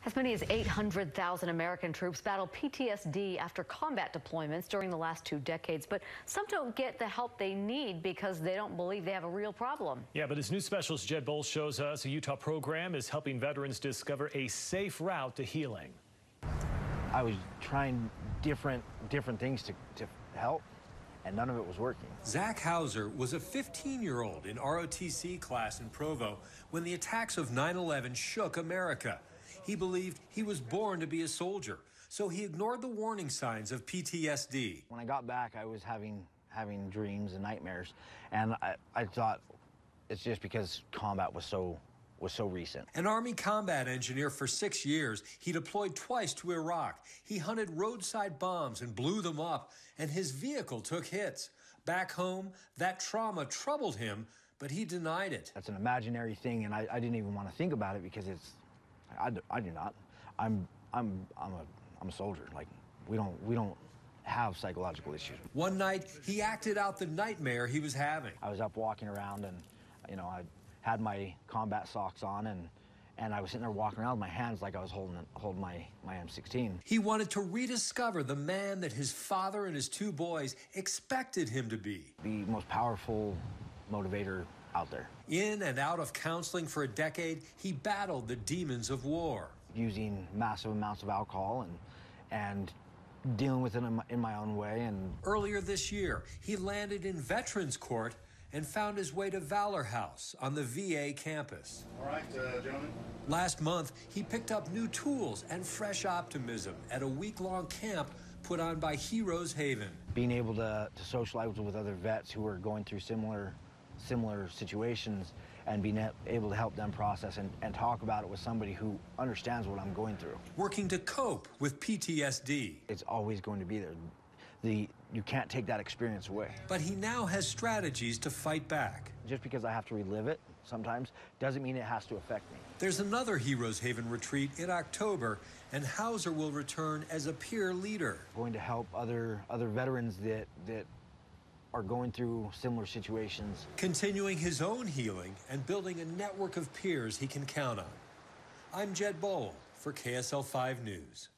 As many as 800,000 American troops battle PTSD after combat deployments during the last 2 decades, but some don't get the help they need because they don't believe they have a real problem. Yeah, but as news specialist Jed Bowles shows us, a Utah program is helping veterans discover a safe route to healing. I was trying different things to help, and none of it was working. Zach Hauser was a 15-year-old in ROTC class in Provo when the attacks of 9/11 shook America. He believed he was born to be a soldier, so he ignored the warning signs of PTSD. When I got back, I was having dreams and nightmares, and I thought it's just because combat was so recent. An Army combat engineer for 6 years, he deployed twice to Iraq. He hunted roadside bombs and blew them up, and his vehicle took hits. Back home, that trauma troubled him, but he denied it. That's an imaginary thing, and I didn't even want to think about it because I do not. I'm a soldier. Like we don't have psychological issues. One night, he acted out the nightmare he was having. I was up walking around, and I had my combat socks on, and I was sitting there walking around with my hands like I was holding my M16. He wanted to rediscover the man that his father and his 2 boys expected him to be. The most powerful motivator out there. In and out of counseling for a decade, he battled the demons of war. Using massive amounts of alcohol and dealing with it in my own way. And earlier this year, he landed in Veterans Court and found his way to Valor House on the VA campus. All right, gentlemen. Last month, he picked up new tools and fresh optimism at a week-long camp put on by Heroes Haven. Being able to socialize with other vets who are going through similar situations and being able to help them process and talk about it with somebody who understands what I'm going through. Working to cope with PTSD. It's always going to be there. You can't take that experience away. But he now has strategies to fight back. Just because I have to relive it sometimes doesn't mean it has to affect me. There's another Heroes Haven retreat in October, and Hauser will return as a peer leader. Going to help other veterans that are going through similar situations. Continuing his own healing and building a network of peers he can count on. I'm Jed Bowles for KSL 5 News.